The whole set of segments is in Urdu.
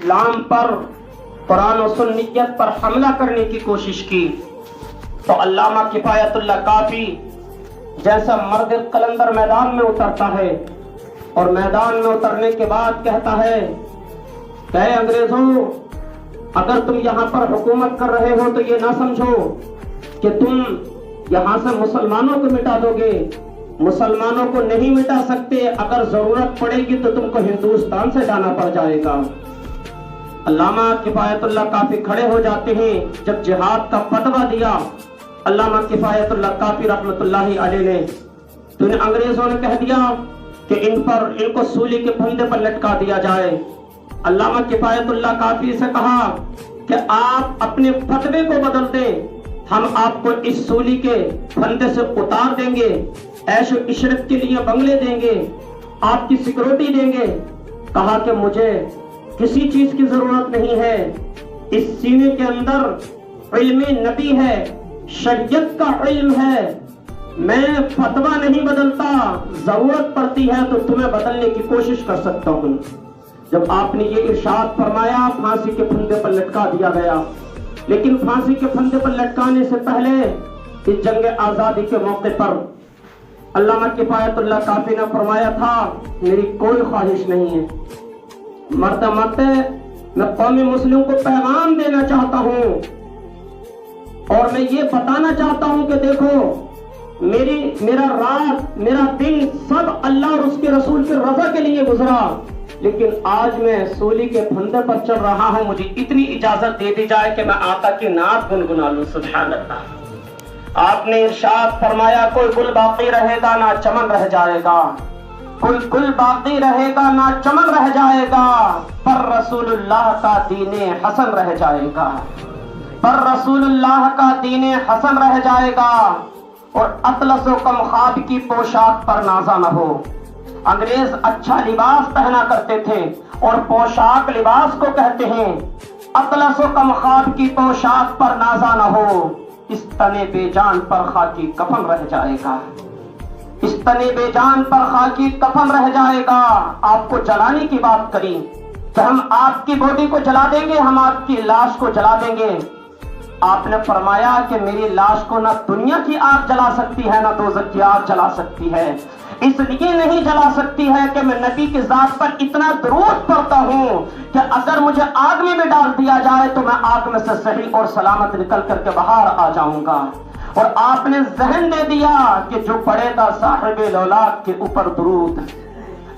اسلام پر، قرآن و سنیت پر حملہ کرنے کی کوشش کی تو علامہ کفایت اللہ کافی جیسا مرد قلندر میدان میں اترتا ہے اور میدان میں اترنے کے بعد کہتا ہے کہ اے انگریزوں، اگر تم یہاں پر حکومت کر رہے ہو تو یہ نہ سمجھو کہ تم یہاں سے مسلمانوں کو مٹا دو گے، مسلمانوں کو نہیں مٹا سکتے، اگر ضرورت پڑے گی تو تم کو ہندوستان سے جانا پڑ جائے گا۔ علامہ کفایت اللہ کافی کھڑے ہو جاتے ہیں۔ جب جہاد کا فتویٰ دیا علامہ کفایت اللہ کافی رحمت اللہ علیہ نے تو انگریزوں نے کہہ دیا کہ ان کو سولی کے پھندے پر لٹکا دیا جائے۔ علامہ کفایت اللہ کافی سے کہا کہ آپ اپنے فتوے کو بدل دیں، ہم آپ کو اس سولی کے پھندے سے اتار دیں گے، عیش و عشرت کے لیے بنگلے دیں گے، آپ کی سیکورٹی دیں گے۔ کہا کہ مجھے کسی چیز کی ضرورت نہیں ہے، اس سینے کے اندر علم نبی ہے، شریعت کا علم ہے، میں فتویٰ نہیں بدلتا، ضرورت پڑتی ہے تو تمہیں بدلنے کی کوشش کر سکتا ہوں۔ جب آپ نے یہ ارشاد فرمایا پھانسی کے پھندے پر لٹکا دیا گیا، لیکن پھانسی کے پھندے پر لٹکانے سے پہلے اس جنگ آزادی کے موقع پر علامہ کفایت اللہ کافی نے فرمایا تھا میری کوئی خواہش نہیں ہے، مرتے مرتے میں قوم مسلم کو پیغام دینا چاہتا ہوں اور میں یہ بتانا چاہتا ہوں کہ دیکھو میرا رات میرا دن سب اللہ اور اس کے رسول کی رضا کے لیے گزرا، لیکن آج میں سولی کے پھندے پر چل رہا ہوں، مجھے اتنی اجازت دے دی جائے کہ میں آقا کی نعت گنگنا لوں۔ سبحان اللہ۔ آپ نے ارشاد فرمایا کوئی گل باقی رہے گا نہ چمن رہ جائے گا، کوئی گل باقی رہے گا نہ چمن رہ جائے گا، پر رسول اللہ کا دین حسن رہ جائے گا، پر رسول اللہ کا دین حسن رہ جائے گا، اور اطلس و کم خواب کی پوشاک پر نازا نہ ہو۔ انگریز اچھا لباس پہنا کرتے تھے اور پوشاک لباس کو کہتے ہیں، اطلس و کم خواب کی پوشاک پر نازا نہ ہو، اس تنے بے جان پر خاکی کفن رہ جائے گا، اس تنے بے جان پر خاکی کفن رہ جائے گا۔ آپ کو جلانے کی بات کری کہ ہم آپ کی باڈی کو جلا دیں گے، ہم آپ کی لاش کو جلا دیں گے۔ آپ نے فرمایا کہ میری لاش کو نہ دنیا کی آگ جلا سکتی ہے نہ دوزخ کی آگ جلا سکتی ہے، اس لیے نہیں جلا سکتی ہے کہ میں نبی کی ذات پر اتنا درود پڑھتا ہوں کہ اگر مجھے آگ میں بھی ڈال دیا جائے تو میں آگ میں سے صحیح اور سلامت نکل کر کے باہر آ جاؤں گا۔ اور آپ نے ذہن دے دیا کہ جو پڑھے گا صاحب لولاک کے اوپر درود،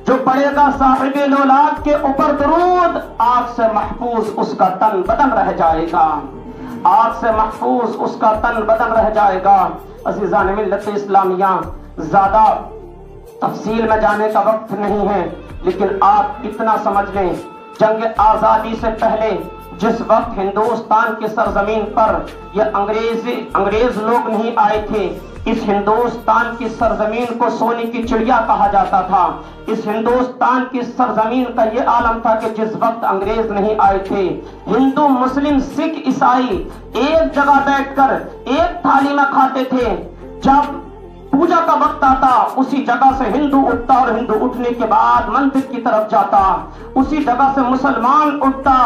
جو پڑھے گا صاحب لولاک کے اوپر درود، آگ سے محفوظ اس کا تن بدن رہ جائے گا، آگ سے محفوظ اس کا تن بدن رہ جائے گا۔ عزیزان ملت اسلامیہ، زیادہ تفصیل میں جانے کا وقت نہیں ہے، لیکن آپ اتنا سمجھ لیں جنگ آزادی سے پہلے جس وقت ہندوستان کی سرزمین پر یہ انگریز لوگ نہیں آئے تھے، اس ہندوستان کی سرزمین کو سونے کی چڑیا کہا جاتا تھا۔ اس ہندوستان کی سرزمین کا یہ عالم تھا کہ جس وقت انگریز نہیں آئے تھے، ہندو مسلم سکھ عیسائی ایک جگہ بیٹھ کر ایک تھالی میں کھاتے تھے۔ جب پوجا کا وقت آتا اسی جگہ سے ہندو اٹھتا اور ہندو اٹھنے کے بعد مندر کی طرف جاتا، اسی جگہ سے مسلمان اٹھتا۔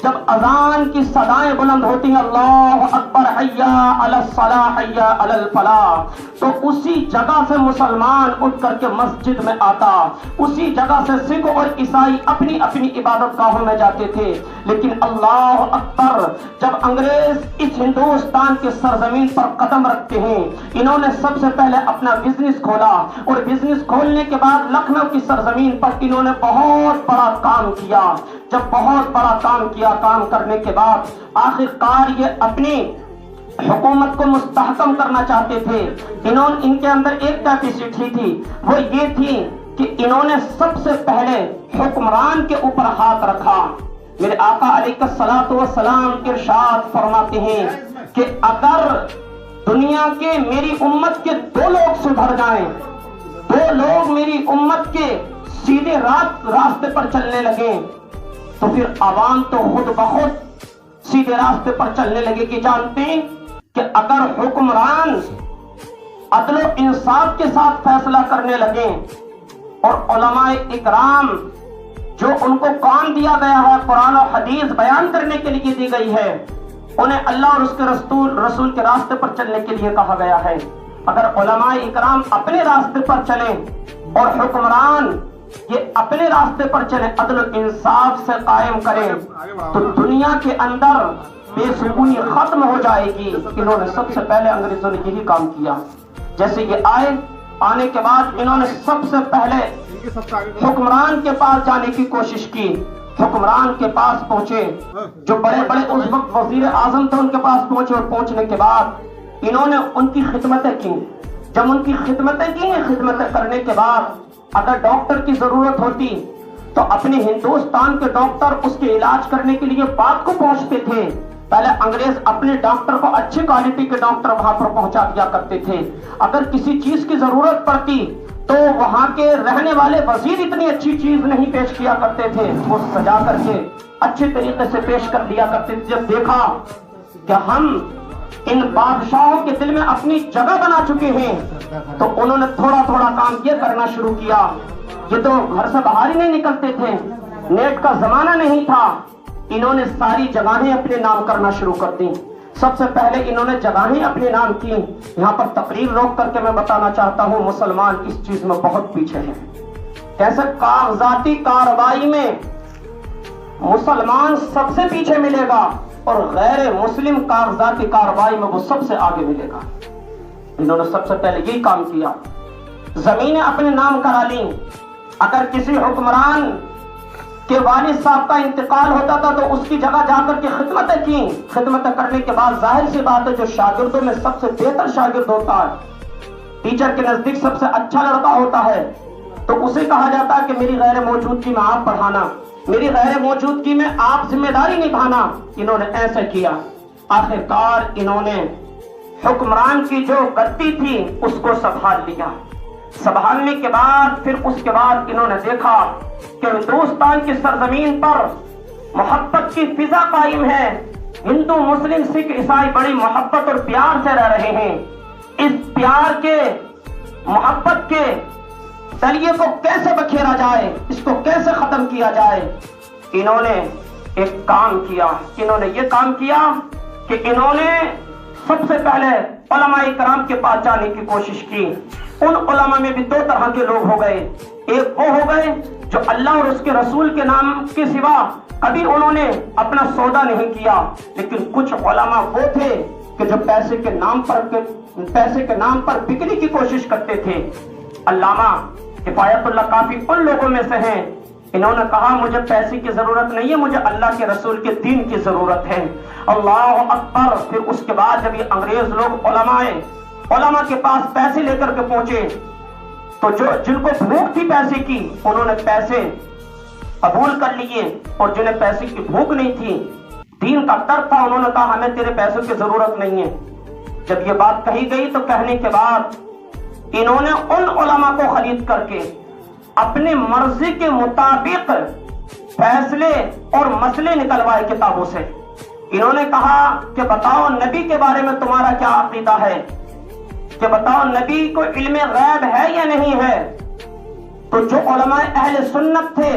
جب اذان کی صدائیں بلند ہوتی ہیں اللہ اکبر حی علی الصلاح حی علی الفلاح، تو اسی جگہ سے مسلمان اٹھ کر کے مسجد میں آتا، اسی جگہ سے سکھ اور عیسائی اپنی اپنی عبادت گاہوں میں جاتے تھے۔ لیکن اللہ اکبر، جب انگریز اس ہندوستان کے سرزمین پر قدم رکھتے ہیں، انہوں نے سب سے پہلے اپنا بزنس کھولا، اور بزنس کھولنے کے بعد لکھنؤ کی سرزمین پر انہوں نے بہت بڑا کام کیا۔ جب بہت بڑا کام کیا، کام کرنے کے بعد آخر کار یہ اپنی حکومت کو مستحکم کرنا چاہتے تھے۔ ان کے اندر ایک کیپیسٹی تھی، وہ یہ تھی کہ انہوں نے سب سے پہلے حکمران کے اوپر ہاتھ رکھا۔ میرے آقا علیہ الصلوۃ والسلام ارشاد فرماتے ہیں کہ اگر دنیا کے میری امت کے 2 لوگ سدھر جائیں، 2 لوگ میری امت کے سیدھے راستے پر چلنے لگیں، تو پھر عوام تو خود بخود سیدھے راستے پر چلنے لگے گی۔ جانتے ہیں کہ اگر حکمران عدل و انصاف کے ساتھ فیصلہ کرنے لگیں اور علماء اکرام جو ان کو کام دیا گیا ہے قرآن و حدیث بیان کرنے کے لیے دی گئی ہے، انہیں اللہ اور اس کے رسول کے راستے پر چلنے کے لیے کہا گیا ہے۔ اگر علماء اکرام اپنے راستے پر چلیں اور حکمران یہ اپنے راستے پر چلیں، عدل و انصاف سے قائم کریں، تو دنیا کے اندر بے سکونی ختم ہو جائے گی۔ انہوں نے سب سے پہلے انگریزوں نے یہی کام کیا۔ جیسے یہ آنے کے بعد انہوں نے سب سے پہلے حکمران کے پاس جانے کی کوشش کی۔ حکمران کے پاس پہنچے، جو بڑے بڑے اس وقت وزیر اعظم تھے ان کے پاس پہنچے، اور پہنچنے کے بعد انہوں نے ان کی خدمتیں کی۔ جب ان کی خدمتیں کی، خدمتیں کرنے کے بعد اگر ڈاکٹر کی ضرورت ہوتی تو اپنے ہندوستان کے ڈاکٹر اس کے علاج کرنے کے لیے پاک کو پہنچتے تھے۔ پہلے انگریز اپنے ڈاکٹر کو اچھی کوالٹی کے ڈاکٹر وہاں پر پہنچا دیا کرتے تھے۔ اگر کسی چیز کی ضرورت پڑتی تو وہاں کے رہنے والے وزیر اتنی اچھی چیز نہیں پیش کیا کرتے تھے، وہ سجا کر کے اچھے طریقے سے پیش کر دیا کرتے تھے۔ جب دیکھا کہ ہم ان بادشاہوں کے دل میں اپنی جگہ بنا چکے ہیں تو انہوں نے تھوڑا تھوڑا کام یہ کرنا شروع کیا۔ یہ تو گھر سے باہر ہی نہیں نکلتے تھے، نیٹ کا زمانہ نہیں تھا، انہوں نے ساری جگہیں اپنے نام کرنا شروع کر دی۔ سب سے پہلے انہوں نے جگہیں اپنے نام کی۔ یہاں پر تقریر روک کر کے میں بتانا چاہتا ہوں، مسلمان اس چیز میں بہت پیچھے ہیں۔ کیسے کاغذاتی کارروائی میں مسلمان سب سے پیچھے ملے گا اور غیر مسلم کاغذاتی کارروائی میں وہ سب سے آگے ملے گا۔ انہوں نے سب سے پہلے یہی کام کیا، زمینیں اپنے نام کرا لیں۔ اگر کسی حکمران کے والد صاحب کا انتقال ہوتا تھا تو اس کی جگہ جا کر کے خدمتیں کی۔ خدمتیں کرنے کے بعد ظاہر سی بات ہے جو شاگردوں میں سب سے بہتر شاگرد ہوتا ہے، ٹیچر کے نزدیک سب سے اچھا لڑکا ہوتا ہے، تو اسے کہا جاتا ہے کہ میری غیر موجودگی میں آپ پڑھانا، میری غیر موجودگی میں آپ ذمہ داری نبھانا۔ انہوں نے ایسا کیا۔ آخرکار انہوں نے حکمران کی جو گدی تھی اس کو سنبھال لیا۔ سنبھالنے کے بعد پھر اس کے بعد انہوں نے دیکھا کہ ہندوستان کی سرزمین پر محبت کی فضا قائم ہے، ہندو مسلم سکھ عیسائی بڑی محبت اور پیار سے رہ رہے ہیں۔ اس پیار کے محبت کے تلیے کو کیسے بکھیرا جائے، اس کو کیسے ختم کیا جائے؟ انہوں نے ایک کام کیا۔ انہوں نے یہ کام کیا کہ انہوں نے سب سے پہلے علماء کرام کے پاس جانے کی کوشش کی۔ ان علماء میں بھی دو طرح کے لوگ ہو گئے، ایک وہ ہو گئے جو اللہ اور اس کے رسول کے نام کے سوا کبھی انہوں نے اپنا سودا نہیں کیا، لیکن کچھ علماء وہ تھے کہ جو پیسے کے نام پر بکنے کی کوشش کرتے تھے۔ علامہ کفایت اللہ کافی ان لوگوں میں سے ہیں، انہوں نے کہا مجھے پیسے کی ضرورت نہیں ہے، مجھے اللہ کے رسول کے دین کی ضرورت ہے۔ اللہ اکبر۔ پھر اس کے بعد جب یہ انگریز لوگ علماء کے پاس پیسے لے کر کے پہنچے تو جن کو بھوک تھی پیسے کی انہوں نے پیسے قبول کر لیے، اور جنہیں پیسے کی بھوک نہیں تھی، دین کا ڈر تھا، انہوں نے کہا ہمیں تیرے پیسوں کی ضرورت نہیں ہے۔ جب یہ بات کہی گئی تو کہنے کے بعد انہوں نے ان علماء کو خرید کر کے اپنی مرضی کے مطابق فیصلے اور مسئلے نکلوائے کتابوں سے۔ انہوں نے کہا کہ بتاؤ نبی کے بارے میں تمہارا کیا عقیدہ ہے، کہ بتاؤ نبی کو علم غیب ہے یا نہیں ہے؟ تو جو علماء اہل سنت تھے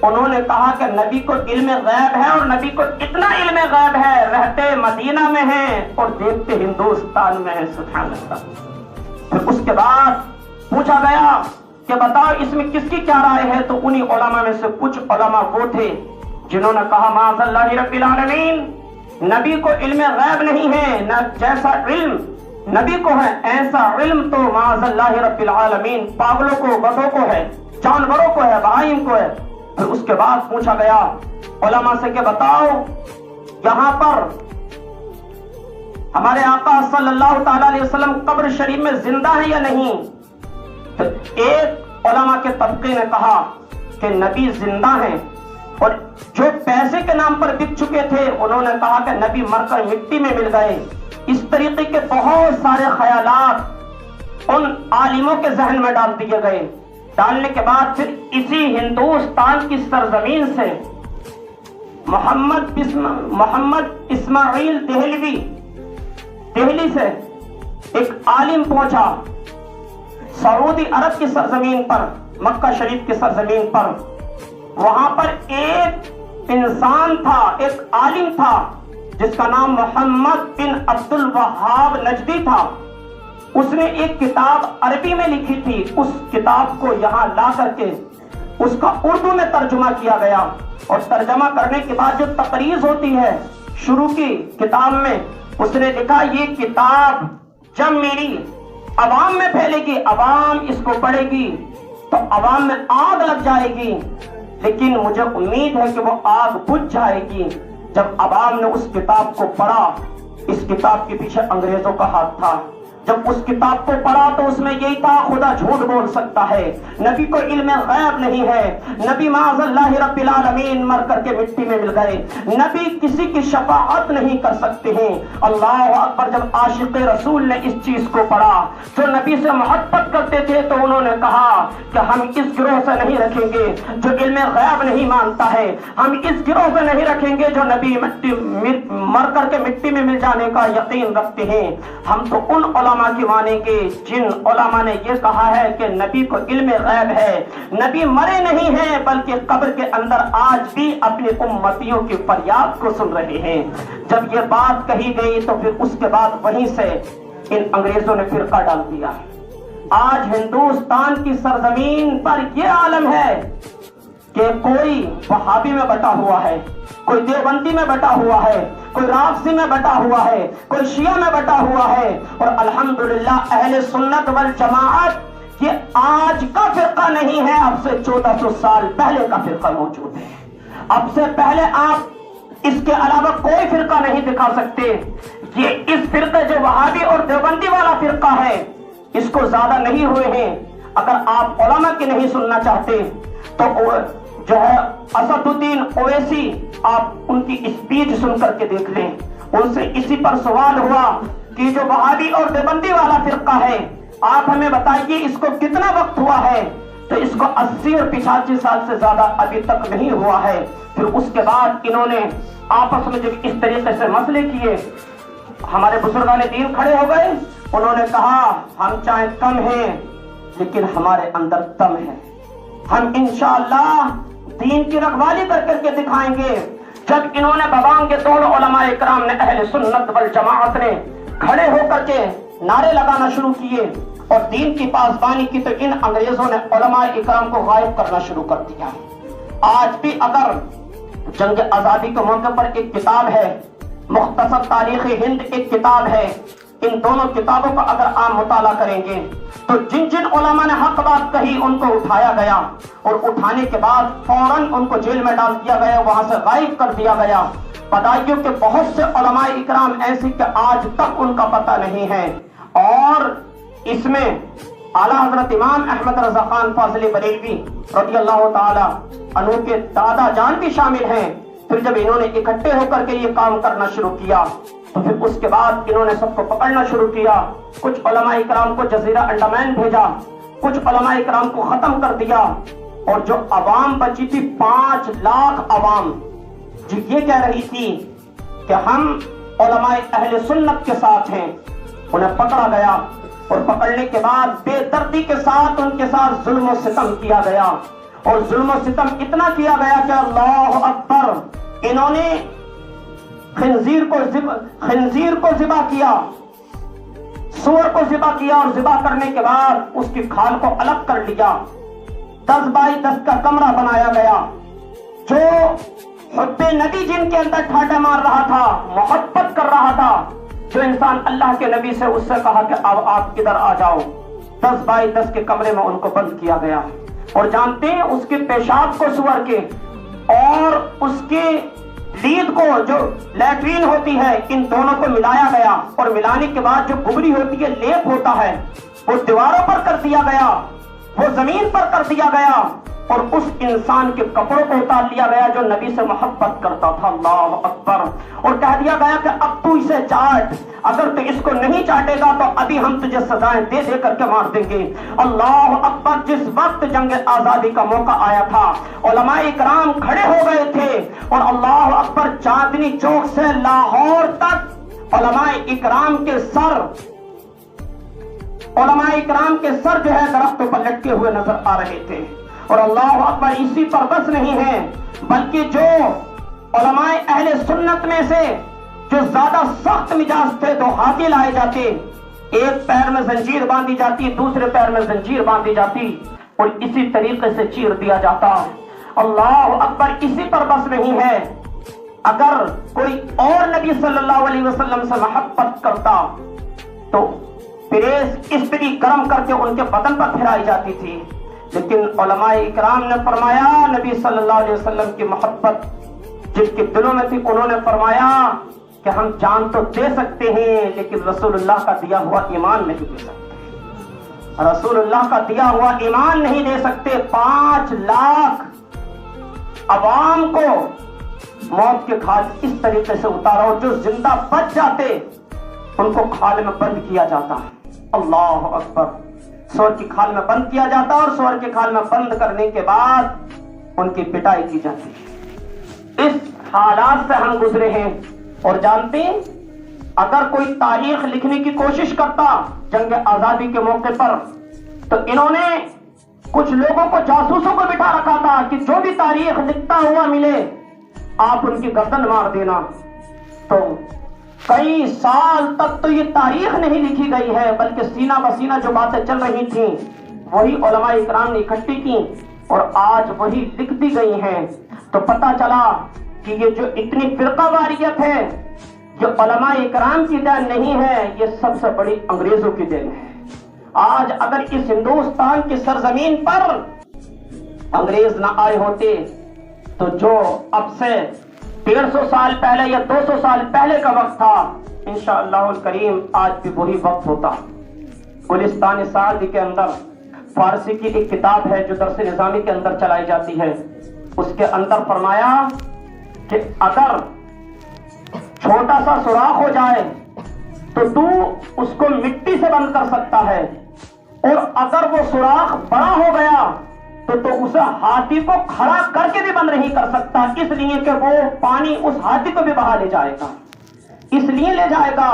انہوں نے کہا کہ نبی کو علم غیب ہے، اور نبی کو اتنا علم غیب ہے رہتے مدینہ میں ہیں اور دیکھتے ہندوستان میں ہیں۔ سبحان اللہ۔ پھر اس کے بعد پوچھا گیا کہ بتاؤ اس میں کس کی کیا رائے ہے؟ تو انہی علماء میں سے کچھ علماء وہ تھے جنہوں نے کہا معاذ اللہ رب العالمین، نبی کو علم غیب نہیں ہے، نہ جیسا علم نبی کو ہے ایسا علم تو معاذ اللہ رب العالمین پاگلوں کو، گدھوں کو ہے، جانوروں کو ہے، بہائم کو ہے۔ پھر اس کے بعد پوچھا گیا علماء سے کہ بتاؤ یہاں پر ہمارے آقا صلی اللہ تعالی علیہ وسلم قبر شریف میں زندہ ہے یا نہیں؟ تو ایک علماء کے طبقے نے کہا کہ نبی زندہ ہیں، اور جو پیسے کے نام پر بک چکے تھے انہوں نے کہا کہ نبی مر کر مٹی میں مل گئے۔ اس طریقے کے بہت سارے خیالات ان عالموں کے ذہن میں ڈال دیے گئے۔ ڈالنے کے بعد پھر اسی ہندوستان کی سرزمین سے محمد اسماعیل دہلی سے ایک عالم پہنچا سعودی عرب کی سرزمین پر، مکہ شریف کی سرزمین پر، وہاں پر ایک انسان تھا، ایک عالم تھا جس کا نام محمد بن عبد الوہاب نجدی تھا. اس نے ایک کتاب عربی میں لکھی تھی. اس کتاب کو یہاں لا کر کے اس کا اردو میں ترجمہ کیا گیا، اور ترجمہ کرنے کے بعد جو تقریر ہوتی ہے شروع کی کتاب میں، اس نے لکھا یہ کتاب جب میری عوام میں پھیلے گی، عوام اس کو پڑھے گی تو عوام میں آگ لگ جائے گی، لیکن مجھے امید ہے کہ وہ آگ بجھ جائے گی. جب عوام نے اس کتاب کو پڑھا، اس کتاب کے پیچھے انگریزوں کا ہاتھ تھا. جب اس کتاب کو پڑھا تو اس میں یہی تھا خدا جھوٹ بول سکتا ہے، نبی کو علم غیب نہیں ہے، نبی معاذ اللہ رب العالمین مر کر کے مٹی میں مل گئے، نبی کسی کی شفاعت نہیں کر سکتے ہیں. اللہ اکبر. جب عاشق رسول نے اس چیز کو پڑھا، جو نبی سے محبت کرتے تھے، تو انہوں نے کہا کہ ہم اس گروہ سے نہیں رکھیں گے جو علم غیب نہیں مانتا ہے، ہم اس گروہ سے نہیں رکھیں گے جو نبی مر کر کے مٹی میں مل جانے کا یقین رکھتے ہیں. ہم تو ان علماء کی مانیں گے جن علماء نے یہ کہا ہے کہ نبی کو علم غیب ہے، نبی مرے نہیں ہیں بلکہ قبر کے اندر آج بھی اپنی امتیوں کی فریاد کو سن رہے ہیں. جب یہ بات کہی گئی تو پھر اس کے بعد وہیں سے ان انگریزوں نے فرقہ ڈال دیا. آج ہندوستان کی سرزمین پر یہ عالم ہے کہ کوئی وہابی میں بٹا ہوا ہے، کوئی دیوبندی میں بٹا ہوا ہے، کوئی رافضی میں بٹا ہوا ہے، کوئی شیعہ میں بٹا ہوا ہے، اور الحمدللہ اہل سنت والجماعت یہ آج کا فرقہ نہیں ہے، اب سے 1400 سال پہلے کا فرقہ موجود ہے. اب سے پہلے آپ اس کے علاوہ کوئی فرقہ نہیں دکھا سکتے. یہ اس فرقے جو وہابی اور دیوبندی والا فرقہ ہے، اس کو زیادہ نہیں ہوئے ہیں. اگر آپ علماء کی نہیں سننا چاہتے تو جو ہے اسد الدین اویسی، آپ ان کی اسپیچ سن کر کے دیکھ لیں. ان سے اسی پر سوال ہوا کہ جو وہابی اور دیوبندی والا فرقہ ہے، آپ ہمیں بتائیے اس کو کتنا وقت ہوا ہے؟ تو اس کو 80 اور 85 سال سے زیادہ ابھی تک نہیں ہوا ہے. پھر اس کے بعد انہوں نے آپس میں جب اس طریقے سے مسئلے کیے، ہمارے بزرگان دین کھڑے ہو گئے. انہوں نے کہا ہم چاہے کم ہیں لیکن ہمارے اندر دم ہے، ہم انشاءاللہ دین کی رکھوالی کر کر کے دکھائیں گے. جب انہوں نے ببانگ کے دونوں علماء اکرام نے، اہل سنت والجماعت نے کھڑے ہو کر کے نعرے لگانا شروع کیے اور دین کی پاسبانی کی، تو ان انگریزوں نے علماء اکرام کو غائب کرنا شروع کر دیا. آج بھی اگر جنگ آزادی کے موقع پر ایک کتاب ہے، مختصر تاریخ ہند ایک کتاب ہے، ان دونوں کتابوں کا اگر آپ مطالعہ کریں گے تو جن جن علماء نے حق بات کہی ان کو اٹھایا گیا، اور اٹھانے کے بعد فوراً ان کو جیل میں ڈال دیا گیا، وہاں سے غائب کر دیا گیا. بدائیوں کے بہت سے علماء اکرام ایسی کہ آج تک ان کا پتہ نہیں ہے. اور اس میں اعلیٰ حضرت امام احمد رضا خان فاضلی بریلوی رضی اللہ تعالی عنہ کے دادا جان بھی شامل ہیں. پھر جب انہوں نے اکٹھے ہو کر کے یہ کام کرنا شروع کیا تو پھر اس کے بعد انہوں نے سب کو پکڑنا شروع کیا. کچھ علماء اکرام کو جزیرہ انڈمان بھیجا، کچھ علماء اکرام کو ختم کر دیا، اور جو عوام بچی تھی 5 لاکھ عوام جو یہ کہہ رہی تھی کہ ہم علماء اہل سنت کے ساتھ ہیں، انہیں پکڑا گیا. اور پکڑنے کے بعد بے دردی کے ساتھ ان کے ساتھ ظلم و ستم کیا گیا. اور ظلم و ستم اتنا کیا گیا کہ اللہ اکبر، انہوں نے خنزیر کو ذبح کیا، سور کو ذبح کیا، اور ذبح کرنے کے بعد اس کی کھال کو الگ کر لیا. 10 بائی 10 کا کمرہ بنایا گیا. جو حب نبی جن کے اندر ٹھاٹے مار رہا تھا، محبت کر رہا تھا، جو انسان اللہ کے نبی سے اس سے کہا کہ اب آپ ادھر آ جاؤ، 10 بائی 10 کے کمرے میں ان کو بند کیا گیا. اور جانتے ہیں اس کے پیشاب کو سور کے اور اس کے لید کو جو لیٹرین ہوتی ہے، ان دونوں کو ملایا گیا، اور ملانے کے بعد جو گبری ہوتی ہے، لیپ ہوتا ہے، وہ دیواروں پر کر دیا گیا، وہ زمین پر کر دیا گیا، اور اس انسان کے کپڑوں کو اتار لیا گیا جو نبی سے محبت کرتا تھا. اللہ اکبر. اور کہہ دیا گیا کہ اب تو اسے چاٹ، اگر تو اس کو نہیں چاٹے گا تو ابھی ہم تجھے سزائیں دے دے کر کے مار دیں گے. اللہ اکبر. جس وقت جنگ آزادی کا موقع آیا تھا، علماء اکرام کھڑے ہو گئے تھے، اور اللہ اکبر، چاندنی چوک سے لاہور تک علماء اکرام کے سر جو ہے درختوں پر لٹکے ہوئے نظر آ رہے تھے. اور اللہ اکبر اسی پر بس نہیں ہے، بلکہ جو علماء اہل سنت میں سے جو زیادہ سخت مزاج تھے، 2 ہاتھی لائے جاتے، ایک پیر میں زنجیر باندھی جاتی، دوسرے پیر میں زنجیر باندھی جاتی اور اسی طریقے سے چیر دیا جاتا۔ اللہ اکبر، اسی پر بس نہیں ہے، اگر کوئی اور نبی صلی اللہ علیہ وسلم سے محبت کرتا تو پریس استری گرم کر کے ان کے بدن پر پھیرائی جاتی تھی، لیکن علماء اکرام نے فرمایا نبی صلی اللہ علیہ وسلم کی محبت جن کے دلوں میں تھی، انہوں نے فرمایا کہ ہم جان تو دے سکتے ہیں لیکن رسول اللہ کا دیا ہوا ایمان نہیں دے سکتے، رسول اللہ کا دیا ہوا ایمان نہیں دے سکتے۔ 5 لاکھ عوام کو موت کے گھاٹ اس طریقے سے اتارا اور جو زندہ بچ جاتے ان کو کھال میں بند کیا جاتا۔ اللہ اکبر، سور کی کھال میں بند کیا جاتا اور سور کی کھال میں بند کرنے کے بعد ان کی پٹائی کی جاتی۔ اس حالات سے ہم گزرے ہیں اور جانتے ہیں اگر کوئی تاریخ لکھنے کی کوشش کرتا جنگ آزادی کے موقع پر تو انہوں نے کچھ لوگوں کو جاسوسوں کو بٹھا رکھا تھا کہ جو بھی تاریخ لکھتا ہوا ملے آپ ان کی گردن مار دینا۔ تو کئی سال تک تو یہ تاریخ نہیں لکھی گئی ہے، بلکہ سینہ بسینہ جو باتیں چل رہی تھیں وہی علماء اکرام نے اکٹھی کی اور آج وہی لکھ دی گئی ہیں۔ تو پتہ چلا کہ یہ جو اتنی فرقہ واریت ہے یہ علماء اکرام کی دین نہیں ہے، یہ سب سے بڑی انگریزوں کی دین ہے۔ آج اگر اس ہندوستان کی سرزمین پر انگریز نہ آئے ہوتے تو جو اب سے 150 سال پہلے یا 200 سال پہلے کا وقت تھا انشاءاللہ الکریم آج بھی وہی وقت ہوتا۔ گلستان سعدی کے اندر فارسی کی ایک کتاب ہے جو درس نظامی کے اندر چلائی جاتی ہے، اس کے اندر فرمایا کہ اگر چھوٹا سا سوراخ ہو جائے تو اس کو مٹی سے بند کر سکتا ہے، اور اگر وہ سوراخ بڑا ہو گیا تو اسے ہاتھی کو کھڑا کر کے بھی بند نہیں کر سکتا، اس لیے کہ وہ پانی اس ہاتھی کو بھی بہا لے جائے گا۔ اس لیے لے جائے گا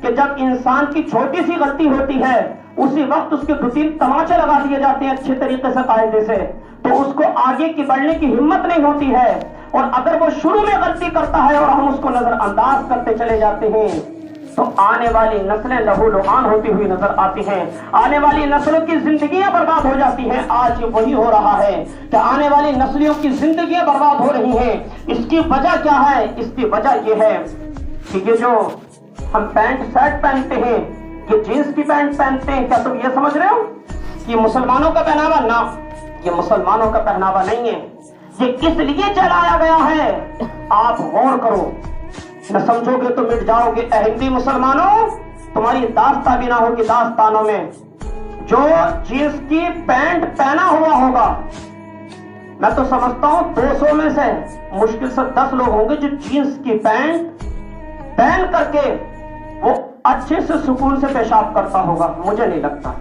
کہ جب انسان کی چھوٹی سی غلطی ہوتی ہے اسی وقت اس کے 2-3 تماچے لگا دیے جاتے ہیں اچھے طریقے سے قاعدے سے، تو اس کو آگے کی بڑھنے کی ہمت نہیں ہوتی ہے، اور اگر وہ شروع میں غلطی کرتا ہے اور ہم اس کو نظر انداز کرتے چلے جاتے ہیں تو آنے والی نسلیں لہو لہان ہوتی ہوئی نظر آتی ہیں، آنے والی نسلوں کی زندگیاں برباد ہو جاتی ہیں۔ آج یہ وہی ہو رہا ہے کہ آنے والی نسلوں کی زندگیاں برباد ہو رہی ہیں۔ اس کی وجہ کیا ہے؟ اس کی وجہ یہ ہے کہ یہ جو ہم پینٹ شرٹ پہنتے ہیں، یہ جینس کی پینٹ پہنتے ہیں، کیا تم یہ سمجھ رہے ہو کہ مسلمانوں کا پہناوا؟ نہ، یہ مسلمانوں کا پہناوا نہیں ہے، یہ کس لیے چلایا گیا ہے آپ غور کرو، نہ سمجھو گے تو مٹ جاؤ گے۔ اے ہندی مسلمانوں، تمہاری داستان بھی نہ ہوگی داستانوں میں۔ جو جینس کی پینٹ پہنا ہوا ہوگا، میں تو سمجھتا ہوں 200 میں سے مشکل سے 10 لوگ ہوں گے جو جینس کی پینٹ پہن کر کے وہ اچھے سے سکون سے پیشاب کرتا ہوگا، مجھے نہیں لگتا۔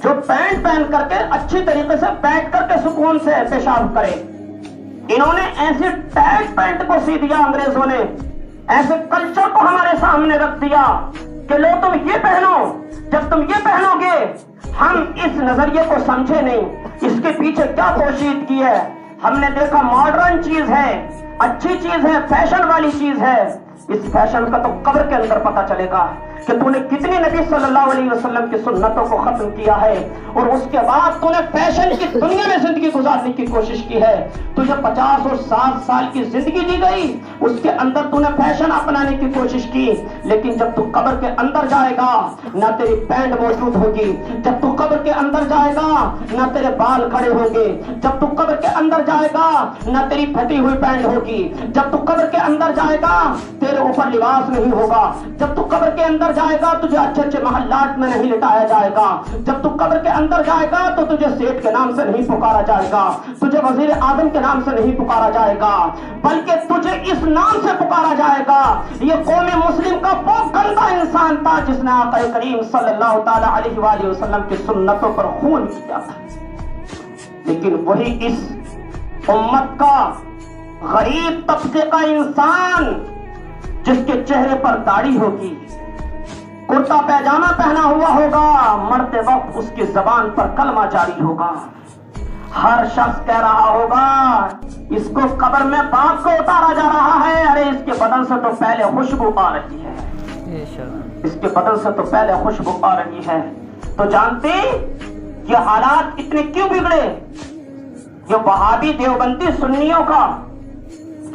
جو پینٹ پہن کر کے اچھی طریقے سے بیٹھ کر کے سکون سے پیشاب کرے، انہوں نے ایسے ٹائٹ پینٹ کو سی دیا، انگریزوں نے ایسے کلچر کو ہمارے سامنے رکھ دیا کہ لو تم یہ پہنو، جب تم یہ پہنو گے ہم اس نظریے کو سمجھے نہیں اس کے پیچھے کیا پوشیدگی ہے۔ ہم نے دیکھا ماڈرن چیز ہے، اچھی چیز ہے، فیشن والی چیز ہے، اس فیشن کا تو قبر کے اندر پتہ چلے گا کہ تو نے کتنی نبی صلی اللہ علیہ وسلم کی سنتوں کو ختم کیا ہے، اور اس کے بعد تو نے فیشن کی دنیا میں زندگی گزارنے کی کوشش کی ہے۔ تجھے 50 اور 60 سال کی زندگی دی گئی، اس کے اندر تو نے فیشن اپنانے کی کوشش کی، لیکن جب تو قبر کے اندر جائے گا نہ تیری پینٹ موجود ہوگی، جب تو قبر کے اندر جائے گا نہ تیرے بال کھڑے ہوں گے، جب تو قبر کے اندر جائے گا نہ تیری پھٹی ہوئی پینٹ ہوگی، جب تو قبر کے اندر جائے گا تیرے اوپر لباس نہیں ہوگا، جب تو قبر کے اندر جائے گا تجھے اچھے اچھے محلات میں نہیں لٹایا جائے گا، جب تو قبر کے اندر جائے گا تو تجھے سیٹ کے نام سے نہیں پکارا جائے گا، تجھے وزیر اعظم کے نام سے نہیں پکارا جائے گا، بلکہ تجھے اس نام سے پکارا جائے گا۔ یہ قوم مسلم کا وہ گندا انسان تھا جس نے آقا کریم صلی اللہ تعالی علیہ وآلہ وسلم کی سنتوں پر خون کیا تھا، لیکن وہی اس امت کا غریب طبقے کا انسان جس کے چہرے پر داڑھی ہوگی، کرتا پیجامہ پہنا ہوا ہوگا، مرتے وقت اس کی زبان پر کلمہ جاری ہوگا، ہر شخص کہہ رہا ہوگا اس کو قبر میں باپ کو اتارا جا رہا ہے، ارے اس کے بدن سے تو پہلے خوشبو آ رہی ہے، اس کے بدن سے تو پہلے خوشبو آ رہی ہے۔ تو جانتے یہ حالات اتنے کیوں بگڑے؟ یہ وہابی دیوبندی سنیوں کا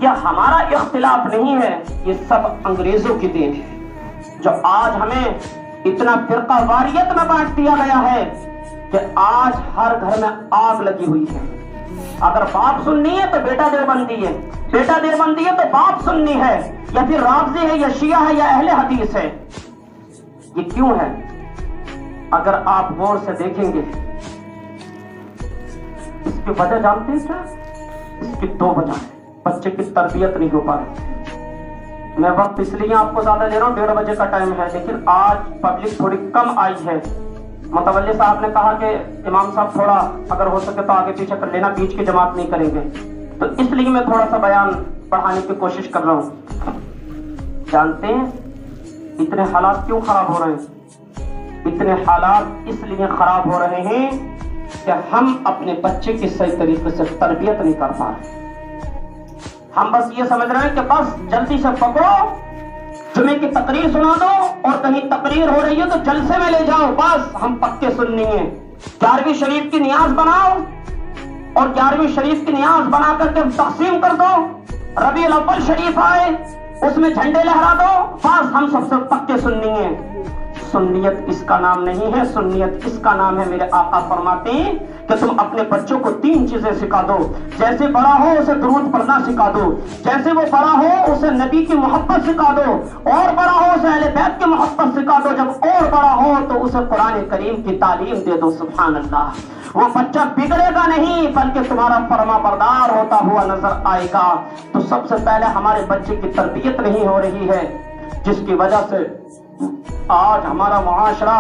یہ ہمارا اختلاف نہیں ہے، یہ سب انگریزوں کی دین ہے، جو آج ہمیں اتنا فرقہ واریت میں بانٹ دیا گیا ہے کہ آج ہر گھر میں آگ لگی ہوئی ہے۔ اگر باپ سنی ہے تو بیٹا دیوبندی ہے، بیٹا دیوبندی ہے تو باپ سنی ہے، یا پھر رافضی ہے یا شیعہ ہے یا اہل حدیث ہے۔ یہ کیوں ہے؟ اگر آپ غور سے دیکھیں گے اس کی وجہ جانتے ہیں کیا؟ اس کی دو وجہ ہے۔ بچے کی تربیت نہیں ہو پا رہی۔ میں وقت اس لیے آپ کو زیادہ لے رہا ہوں، 1:30 بجے کا ٹائم ہے، لیکن آج پبلک تھوڑی کم آئی ہے۔ متولی صاحب نے کہا کہ امام صاحب تھوڑا اگر ہو سکے تو آگے پیچھے کر لینا، بیچ کی جماعت نہیں کریں گے، تو اس لیے میں تھوڑا سا بیان پڑھانے کی کوشش کر رہا ہوں۔ جانتے ہیں اتنے حالات کیوں خراب ہو رہے ہیں؟ اتنے حالات اس لیے خراب ہو رہے ہیں کہ ہم اپنے بچے کی صحیح طریقے سے تربیت نہیں کر پا رہے۔ ہم بس یہ سمجھ رہے ہیں کہ بس جلدی سے پکڑو، جمعے کی تقریر سنا دو، اور کہیں تقریر ہو رہی ہے تو جلسے میں لے جاؤ، بس ہم پکے سننی ہیں۔ 11ویں شریف کی نیاز بناؤ اور 11ویں شریف کی نیاز بنا کر کے تقسیم کر دو، ربیع الاول شریف آئے اس میں جھنڈے لہرا دو، بس ہم سب سے پکے سننی ہیں۔ سنیت اس کا نام نہیں ہے، سنیت اس کا نام ہے، میرے آقا فرماتے ہیں کہ تم اپنے بچوں کو 3 چیزیں سکھا دو۔ جیسے بڑا ہو اسے درود پڑھنا سکھا دو، جیسے وہ بڑا ہو اسے نبی کی محبت سکھا دو، اور بڑا ہو اسے اہل بیت کی محبت سکھا دو، جب اور بڑا ہو تو اسے قرآن کریم کی تعلیم دے دو۔ سبحان اللہ، وہ بچہ بگڑے گا نہیں بلکہ تمہارا فرما بردار ہوتا ہوا نظر آئے گا۔ تو سب سے پہلے ہمارے بچے کی تربیت نہیں ہو رہی ہے، جس کی وجہ سے آج ہمارا معاشرہ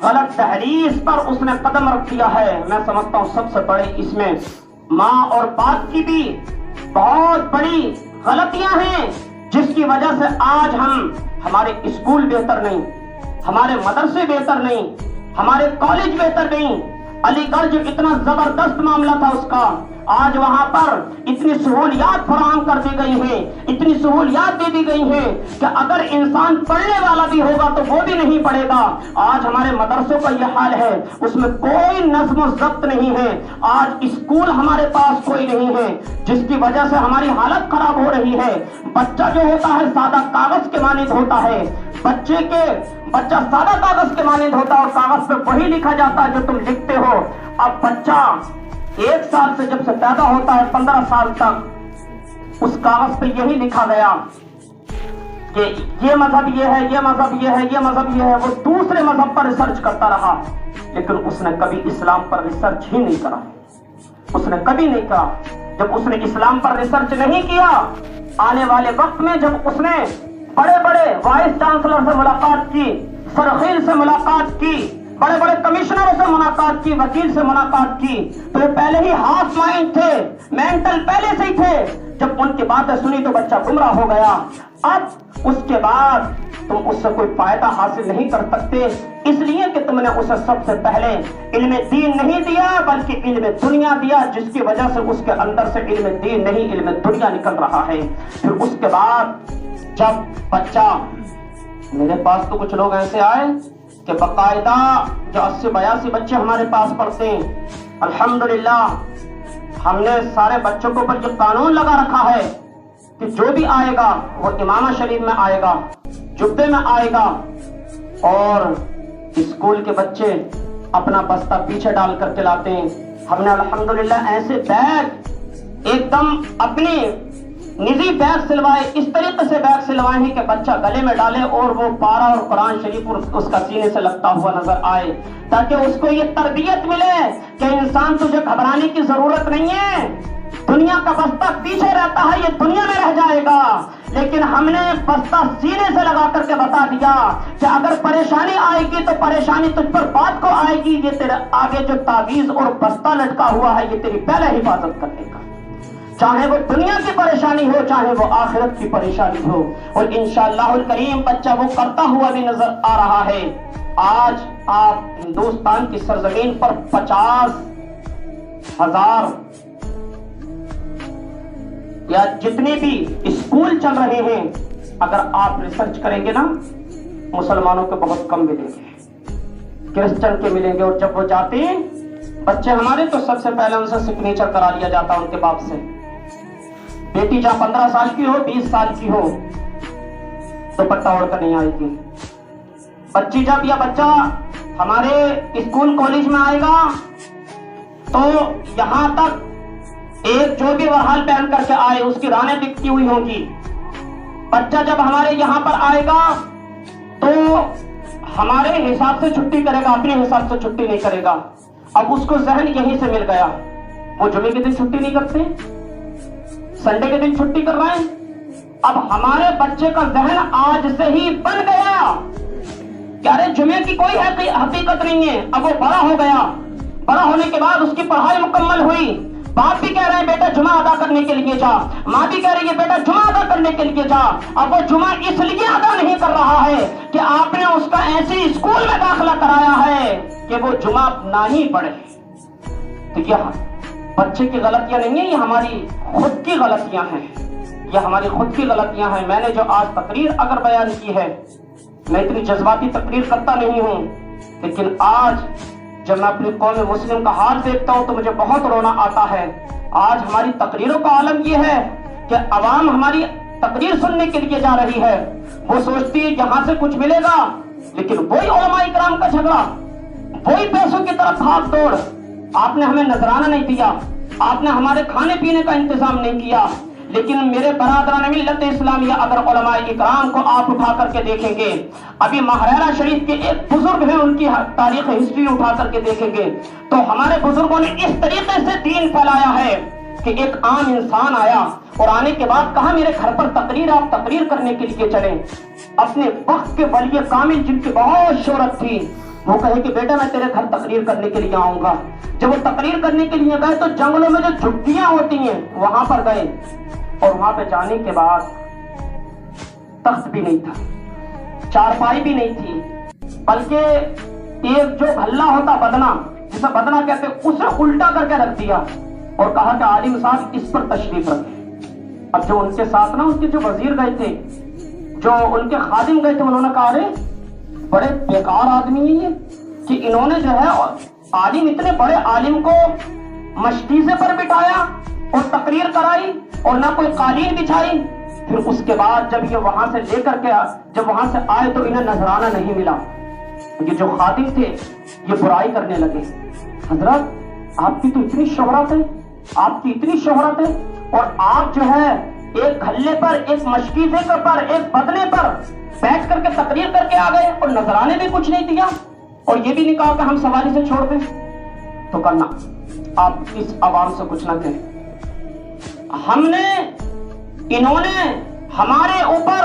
غلط تحریف پر اس نے قدم رکھ دیا ہے۔ میں سمجھتا ہوں سب سے بڑے اس میں ماں اور باپ کی بھی بہت بڑی غلطیاں ہیں، جس کی وجہ سے آج ہمارے اسکول بہتر نہیں، ہمارے مدرسے بہتر نہیں، ہمارے کالج بہتر نہیں۔ علی گڑھ جو اتنا زبردست معاملہ تھا اس کا، آج وہاں پر اتنی سہولیات فراہم کر دی گئی ہیں، اتنی سہولیات دے دی گئی ہیں کہ اگر انسان پڑھنے والا بھی ہوگا تو وہ بھی نہیں پڑھے گا۔ آج ہمارے مدرسوں کا یہ حال ہے، اس میں کوئی نظم و ضبط نہیں ہے، آج اسکول ہمارے پاس کوئی نہیں ہے، جس کی وجہ سے ہماری حالت خراب ہو رہی ہے۔ بچہ جو ہوتا ہے سادہ کاغذ کے مانند ہوتا ہے، بچہ سادہ کاغذ کے مانند ہوتا ہے، اور کاغذ پہ وہی لکھا جاتا ہے جو تم لکھتے ہو۔ اب بچہ 1 سال سے جب سے پیدا ہوتا ہے 15 سال تک اس کاغذ پہ یہی لکھا گیا کہ یہ مذہب یہ ہے، یہ مذہب یہ ہے، یہ مذہب یہ ہے۔ وہ دوسرے مذہب پر ریسرچ کرتا رہا، لیکن اس نے کبھی اسلام پر ریسرچ ہی نہیں کرا، اس نے کبھی نہیں کہا۔ جب اس نے اسلام پر ریسرچ نہیں کیا، آنے والے وقت میں جب اس نے بڑے بڑے وائس چانسلر سے ملاقات کی، سرخیل سے ملاقات کی، بڑے بڑے کمشنروں سے ملاقات کی، وکیل سے ملاقات کی، تو یہ پہلے ہی ہاف مائنڈ تھے، مینٹل پہلے سے ہی تھے۔ جب ان کی باتیں سنی تو بچہ گمراہ ہو گیا۔ اب اس کے بعد تم اس سے کوئی فائدہ حاصل نہیں کر سکتے، اس لیے کہ تم نے اسے سب سے پہلے علم دین نہیں دیا بلکہ علم دنیا دیا، جس کی وجہ سے اس کے اندر سے علم دین نہیں علم دنیا نکل رہا ہے۔ پھر اس کے بعد جب بچہ، میرے پاس تو کچھ لوگ ایسے آئے کہ باقاعدہ جو 80-82 بچے ہمارے پاس پڑھتے ہیں، الحمدللہ ہم نے سارے بچوں کے اوپر یہ قانون لگا رکھا ہے کہ جو بھی آئے گا وہ امامہ شریف میں آئے گا، جبے میں آئے گا، اور اسکول کے بچے اپنا بستہ پیچھے ڈال کر کے لاتے ہیں۔ ہم نے الحمدللہ ایسے بیگ ایک دم اپنی نجی بیگ سلوائے، اس طریقے سے بیگ سلوائے ہیں کہ بچہ گلے میں ڈالے اور وہ پارا اور قرآن شریف اس کا سینے سے لگتا ہوا نظر آئے، تاکہ اس کو یہ تربیت ملے کہ انسان تجھے گھبرانے کی ضرورت نہیں ہے، دنیا کا بستہ پیچھے رہتا ہے، یہ دنیا میں رہ جائے گا۔ لیکن ہم نے بستہ سینے سے لگا کر کے بتا دیا کہ اگر پریشانی آئے گی تو پریشانی تجھ پر بات کو آئے گی، یہ تیرے آگے جو تعویذ اور بستہ لٹکا ہوا ہے یہ تیری پہلے حفاظت کرے گا، چاہے وہ دنیا کی پریشانی ہو چاہے وہ آخرت کی پریشانی ہو۔ اور انشاءاللہ الکریم بچہ وہ کرتا ہوا بھی نظر آ رہا ہے۔ آج آپ ہندوستان کی سرزمین پر 50,000 یا جتنے بھی اسکول چل رہے ہیں، اگر آپ ریسرچ کریں گے نا، مسلمانوں کے بہت کم ملیں گے، کرسچن کے ملیں گے. اور جب وہ جاتے ہیں بچے ہمارے، تو سب سے پہلے ان سے سگنیچر کرا لیا جاتا ان کے باپ سے. بیٹی جہاں 15 سال کی ہو، 20 سال کی ہو، دوپٹہ اوڑھ کر نہیں آئے گی. بچی جب یا بچہ ہمارے اسکول کالج میں آئے گا تو یہاں تک ایک جو بھی ورحال پہن کر کے آئے اس کی رانیں بکتی ہوئی ہوں گی. بچہ جب ہمارے یہاں پر آئے گا تو ہمارے حساب سے چھٹی کرے گا، اپنے حساب سے چھٹی نہیں کرے گا. اب اس کو ذہن یہیں سے مل گیا، وہ جمعے کے دن چھٹی نہیں کرتے، سنڈے کے دن چھٹی کر رہے ہیں. اب ہمارے بچے کا ذہن آج سے ہی بن گیا کہ ارے جمعے کی کوئی حقیقت نہیں ہے. اب وہ بڑا ہو گیا، بڑا ہونے کے بعد اس کی پڑھائی مکمل ہوئی، باپ بھی کہہ رہے ہیں بیٹا جمعہ ادا کرنے کے لیے جا، ماں بھی کہہ رہی ہے بیٹا جمعہ ادا کرنے کے لیے جا. اب وہ جمعہ اس لیے ادا نہیں کر رہا ہے کہ آپ نے اس کا ایسی اسکول میں داخلہ کرایا ہے کہ وہ جمعہ نہ ہی پڑھے. تو یہ بچے کی غلطیاں نہیں ہیں، یہ ہماری خود کی غلطیاں ہیں، یہ ہماری خود کی غلطیاں ہیں. میں نے جو آج تقریر اگر بیان کی ہے، میں اتنی جذباتی تقریر کرتا نہیں ہوں، لیکن آج جب میں اپنی قوم مسلم کا حال دیکھتا ہوں تو مجھے بہت رونا آتا ہے. آج ہماری تقریروں کا عالم یہ ہے کہ عوام ہماری تقریر سننے کے لیے جا رہی ہے، وہ سوچتی ہے یہاں سے کچھ ملے گا، لیکن وہی علماء کرام کا جھگڑا، وہی پیسوں کی طرف بھاگ دوڑ. آپ نے ہمیں نذرانہ نہیں دیا، آپ نے ہمارے کھانے پینے کا انتظام نہیں کیا. لیکن میرے برادران ملت اسلامیہ، اگر علماء اکرام کو آپ اٹھا کر کے دیکھیں گے، ابھی ماہرہ شریف کے ایک بزرگ ہیں، ان کی تاریخ ہسٹری اٹھا کر کے دیکھیں گے تو ہمارے بزرگوں نے اس طریقے سے دین پھیلایا ہے کہ ایک عام انسان آیا اور آنے کے بعد کہا میرے گھر پر تقریر، آپ تقریر کرنے کے لیے چلیں. اپنے وقت کے ولی کامل جن کی بہت شہرت تھی، وہ کہے کہ بیٹا میں تیرے گھر تقریر کرنے کے لیے آؤں گا. جب وہ تقریر کرنے کے لیے گئے تو جنگلوں میں جو جھگیاں ہوتی ہیں وہاں پر گئے، اور وہاں پہ جانے کے بعد تخت بھی نہیں تھا، چارپائی بھی نہیں تھی، بلکہ ایک جو بھلا ہوتا بدنا، جسے بدنا کہتے، اسے الٹا کر کے رکھ دیا اور کہا کہ عالم صاحب اس پر تشریف رکھیں. اب جو ان کے ساتھ نا، ان کے جو وزیر گئے تھے، جو ان کے خادم گئے تھے، انہوں نے کہا ارے بڑے بیکار آدمی ہیں یہ، کہ انہوں نے جو ہے عالم، اتنے بڑے عالم کو مشکیزے پر بٹھایا اور تقریر کرائی اور نہ کوئی قالین بچھائی. پھر اس کے بعد جب یہ وہاں سے لے کر کے جب وہاں سے آئے تو انہیں نذرانہ نہیں ملا. یہ جو خادم تھے یہ برائی کرنے لگے، حضرت آپ کی تو اتنی شہرت ہے، آپ کی اتنی شہرت ہے، اور آپ جو ہے ایک گھلے پر، ایک مشکیزے پر، ایک بدنے پر بیٹھ کر کے تقریر کر کے آ گئے اور نذرانے بھی کچھ نہیں دیا، اور یہ بھی نہیں کہا کہ ہم سواری سے چھوڑ دیں. تو کرنا آپ اس عوام سے کچھ نہ کہیں. انہوں نے ہمارے اوپر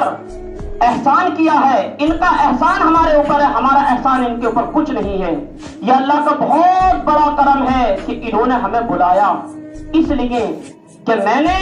احسان کیا ہے، ان کا احسان ہمارے اوپر ہے، ہمارا احسان ان کے اوپر کچھ نہیں ہے. یہ اللہ کا بہت بڑا کرم ہے کہ انہوں نے ہمیں بلایا، اس لیے کہ میں نے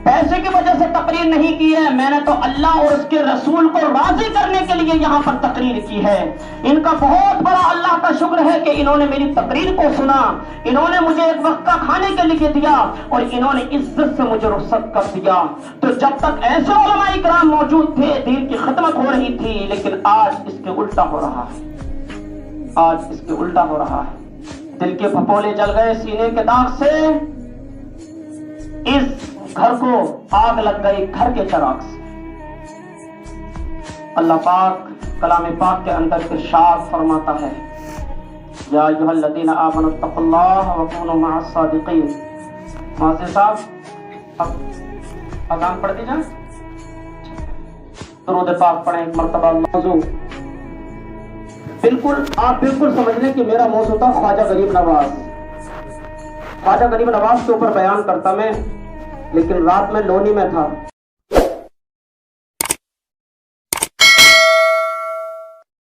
پیسے کی وجہ سے تقریر نہیں کی ہے، میں نے تو اللہ اور اس کے رسول کو راضی کرنے کے لیے یہاں پر تقریر کی ہے. ان کا بہت بڑا اللہ کا شکر ہے کہ انہوں نے میری تقریر کو سنا، انہوں نے مجھے ایک وقت کا کھانے کے لیے دیا، اور انہوں نے عزت سے مجھے رخصت کر دیا. تو جب تک ایسے علماء کرام موجود تھے دین کی خدمت ہو رہی تھی، لیکن آج اس کے الٹا ہو رہا ہے، آج اس کے الٹا ہو رہا ہے. دل کے پھپھولے جل گئے سینے کے داغ سے، اس گھر کو آگ لگ گئی گھر کے چراغ سے. اللہ پاک کلام پاک کے اندر ارشاد فرماتا ہے، یا ایھا الذین آمنوا اتقوا اللہ وکونوا مع الصادقین. معزز صاحب اب اذان پڑھ دی جائے، درود پاک پڑھیں ایک مرتبہ. موضوع بالکل آپ بالکل سمجھ لیں کہ میرا موضوع تھا خواجہ غریب نواز. خواجہ غریب نواز کے اوپر بیان کرتا میں، لیکن رات میں لونی میں تھا